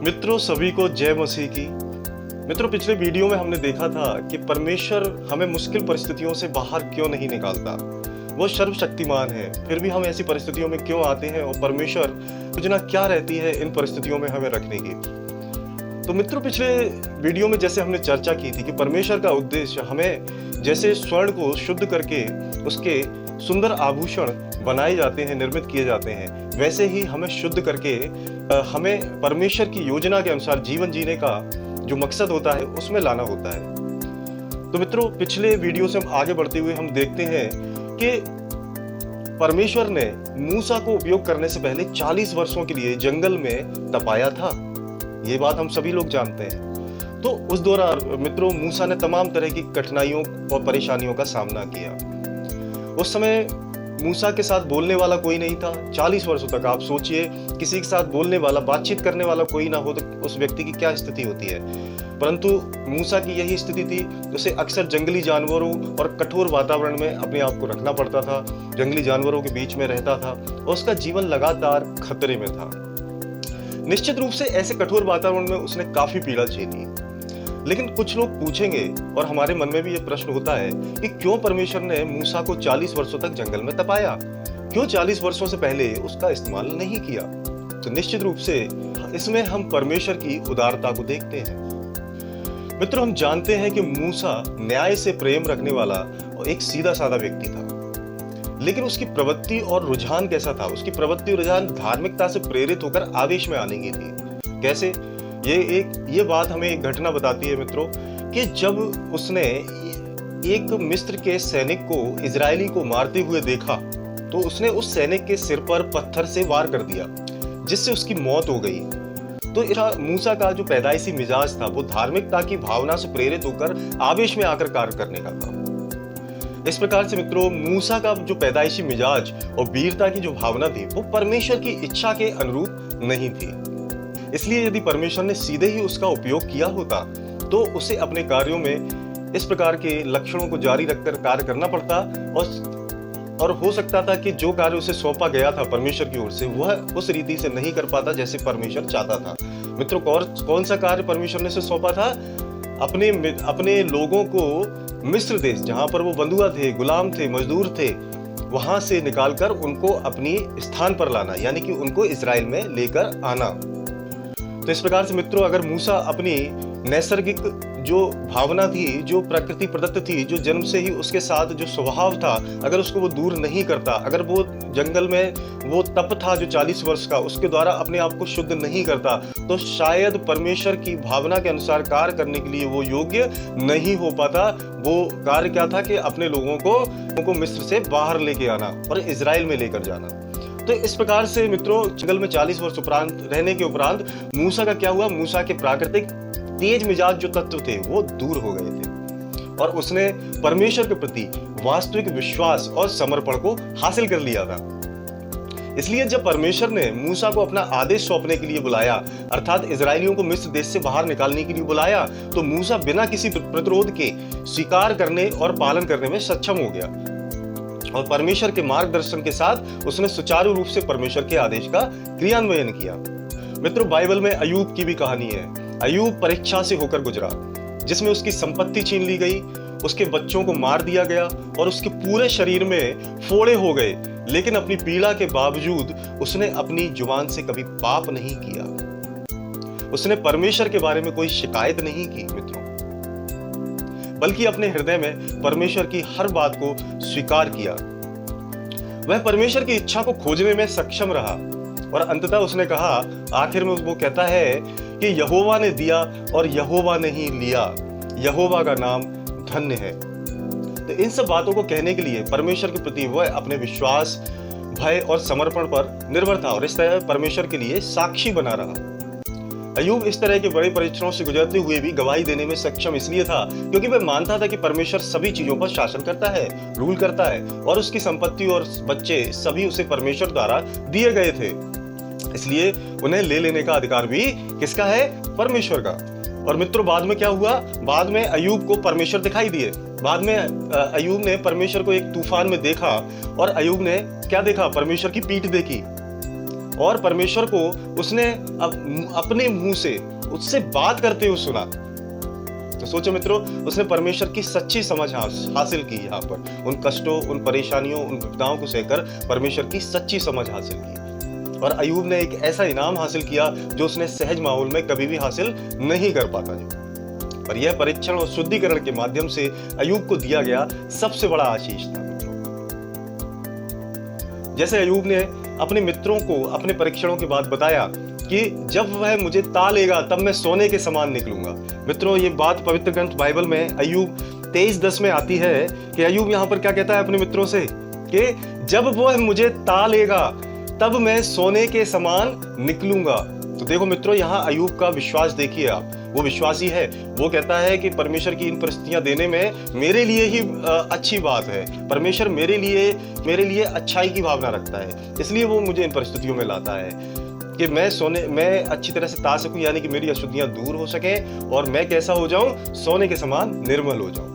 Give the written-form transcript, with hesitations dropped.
मित्रों, सभी को जय मसीह की। मित्रों, पिछले वीडियो में हमने देखा था कि परमेश्वर हमें मुश्किल परिस्थितियों से बाहर क्यों नहीं निकालता। वो सर्वशक्तिमान है, फिर भी हम ऐसी परिस्थितियों में क्यों आते हैं और परमेश्वर योजना क्या रहती है इन परिस्थितियों में हमें रखने की। तो मित्रों, पिछले वीडियो में जैसे हमने चर्चा की थी कि परमेश्वर का उद्देश्य हमें जैसे स्वर्ण को शुद्ध करके उसके सुंदर आभूषण बनाए जाते हैं, निर्मित किए जाते हैं, वैसे ही हमें शुद्ध करके हमें परमेश्वर की योजना के अनुसार जीवन जीने का जो मकसद होता है उसमें लाना होता है। तो मित्रों, पिछले वीडियो से हम आगे बढ़ते हुए हम देखते हैं कि परमेश्वर ने मूसा को उपयोग करने से पहले 40 वर्षों के लिए जंगल में तपाया था। ये बात हम सभी लोग जानते हैं। तो उस दौरान मित्रों, मूसा ने तमाम तरह की कठिनाइयों और परेशानियों का सामना किया। उस समय मूसा के साथ बोलने वाला कोई नहीं था। 40 वर्षों तक आप सोचिए, किसी के साथ बोलने वाला, बातचीत करने वाला कोई ना हो तो उस व्यक्ति की क्या स्थिति होती है। परंतु मूसा की यही स्थिति थी। उसे अक्सर जंगली जानवरों और कठोर वातावरण में अपने आप को रखना पड़ता था, जंगली जानवरों के बीच में रहता था और उसका जीवन लगातार खतरे में था। निश्चित रूप से ऐसे कठोर वातावरण में उसने काफी पीड़ा झेली। लेकिन कुछ लोग पूछेंगे और हमारे मन में भी यह प्रश्न होता है कि क्यों परमेश्वर ने मूसा को 40 वर्षों तक जंगल में तपाया, क्यों 40 वर्षों से पहले उसका इस्तेमाल नहीं किया। तो निश्चित रूप से इसमें हम परमेश्वर की उदारता को देखते हैं। मित्रों, हम जानते हैं कि मूसा न्याय से प्रेम रखने वाला और एक सीधा साधा व्यक्ति था, लेकिन उसकी प्रवृत्ति और रुझान कैसा था? उसकी प्रवृत्ति और रुझान धार्मिकता से प्रेरित होकर आवेश में आने की थी। कैसे? ये बात हमें एक घटना बताती है मित्रों कि जब उसने एक मिस्र के सैनिक को, इजरायली को मारते हुए देखा तो उसने उस सैनिक के सिर पर पत्थर से वार कर दिया, जिससे उसकी मौत हो गई। तो मूसा का जो पैदाइशी मिजाज था वो धार्मिकता की भावना से प्रेरित होकर आवेश में आकर कार्य करने का था। इस प्रकार से मित्रों, मूसा का जो पैदाइशी मिजाज और वीरता की जो भावना थी वो परमेश्वर की इच्छा के अनुरूप नहीं थी। इसलिए यदि परमेश्वर ने सीधे ही उसका उपयोग किया होता तो उसे अपने कार्यों में इस प्रकार के लक्षणों को जारी रखकर कार्य करना पड़ता और हो सकता था कि जो कार्य उसे सौंपा गया था परमेश्वर की ओर से वह उस रीति से नहीं कर पाता जैसे परमेश्वर चाहता था। मित्रों, कौन सा कार्य परमेश्वर ने उसे सौंपा था? अपने लोगों को मिस्र देश, जहां पर वो बंधुआ थे, गुलाम थे, मजदूर थे, वहां से निकालकर उनको अपनी स्थान पर लाना, यानी कि उनको इजराइल में लेकर आना। तो इस प्रकार से मित्रों, अगर मूसा अपनी नैसर्गिक जो भावना थी, जो प्रकृति प्रदत्त थी, जो जन्म से ही उसके साथ जो स्वभाव था, अगर उसको वो दूर नहीं करता, अगर वो जंगल में वो तप था जो 40 वर्ष का, उसके द्वारा अपने आप को शुद्ध नहीं करता, तो शायद परमेश्वर की भावना के अनुसार कार्य करने के लिए वो योग्य नहीं हो पाता। वो कार्य क्या था कि अपने लोगों को मिस्र से बाहर लेके आना और इजराइल में लेकर जाना। तो इस प्रकार से मित्रों, जंगल में 40 वर्ष उपरांत रहने के उपरांत मूसा का क्या हुआ? मूसा के प्राकृतिक तेज मिजाज जो तत्व थे वो दूर हो गए थे और उसने परमेश्वर के प्रति वास्तविक विश्वास और समर्पण को हासिल कर लिया था। इसलिए जब परमेश्वर ने मूसा को अपना आदेश सौंपने के लिए बुलाया, अर्थात इजरायलियों को मिस्र देश से बाहर निकालने के लिए बुलाया, तो मूसा बिना किसी प्रतिरोध के स्वीकार करने और पालन करने में सक्षम हो गया और परमेश्वर के मार्गदर्शन के साथ उसने सुचारू रूप से परमेश्वर के आदेश का क्रियान्वयन किया। मित्रों, बाइबल में अय्यूब की भी कहानी है। अय्यूब परीक्षा से होकर गुजरा, जिसमें उसकी संपत्ति छीन ली गई, उसके बच्चों को मार दिया गया और उसके पूरे शरीर में फोड़े हो गए, लेकिन अपनी पीड़ा के बावजूद उसने अपनी जुबान से कभी पाप नहीं किया। उसने परमेश्वर के बारे में कोई शिकायत नहीं की मित्रों, बल्कि अपने हृदय में परमेश्वर की हर बात को स्वीकार किया। वह परमेश्वर की इच्छा को खोजने में सक्षम रहा और अंततः उसने कहा, आखिर में वो कहता है कि यहोवा ने दिया और यहोवा ने ही लिया, यहोवा का नाम धन्य है। तो इन सब बातों को कहने के लिए परमेश्वर के प्रति वह अपने विश्वास, भय और समर्पण पर निर्भर था और इस तरह परमेश्वर के लिए साक्षी बना रहा। अय्यूब इस तरह के बड़े परीक्षणों से गुजरते हुए भी गवाही देने में सक्षम इसलिए था क्योंकि वह मानता था कि परमेश्वर सभी चीजों पर शासन करता है, रूल करता है और उसकी संपत्ति और बच्चे सभी उसे परमेश्वर द्वारा दिए गए थे। इसलिए उन्हें ले लेने का अधिकार भी किसका है? परमेश्वर का। और मित्रों, बाद में क्या हुआ? बाद में अय्यूब को परमेश्वर दिखाई दिए। बाद में अय्यूब ने परमेश्वर को एक तूफान में देखा और अय्यूब ने क्या देखा? परमेश्वर की पीठ देखी। और परमेश्वर को उसने अपने मुंह से उससे बात करते हुए सुना। तो सोचो मित्रों, उसने परमेश्वर की सच्ची समझ हासिल की। यहाँ पर उन कष्टों, उन परेशानियों, उन विपदाओं को सहकर परमेश्वर की सच्ची समझ हासिल की। और अय्यूब ने एक ऐसा इनाम हासिल किया जो उसने सहज माहौल में कभी भी हासिल नहीं कर पाता है। पर यह परीक्षण और शुद्धिकरण के माध्यम से अय्यूब को दिया गया सबसे बड़ा आशीष था। जैसे अय्यूब ने अपने मित्रों को अपने परीक्षणों के बाद बताया कि जब वह मुझे ता लेगा तब मैं सोने के समान निकलूंगा। मित्रों, ये बात पवित्र ग्रंथ बाइबल में अय्यूब 23:10 में आती है कि अय्यूब यहाँ पर क्या कहता है अपने मित्रों से कि जब वह मुझे ता लेगा तब मैं सोने के समान निकलूंगा। तो देखो मित्रों, यहाँ अय्यूब का विश्वास देखिए आप। वो विश्वासी है, वो कहता है कि परमेश्वर की इन परिस्थितियां देने में मेरे लिए ही अच्छी बात है। परमेश्वर मेरे लिए अच्छाई की भावना रखता है, इसलिए वो मुझे इन परिस्थितियों में लाता है कि मैं अच्छी तरह से ता सकूं, यानी कि मेरी अशुद्धियां दूर हो सकें और मैं कैसा हो जाऊं, सोने के समान निर्मल हो जाऊं।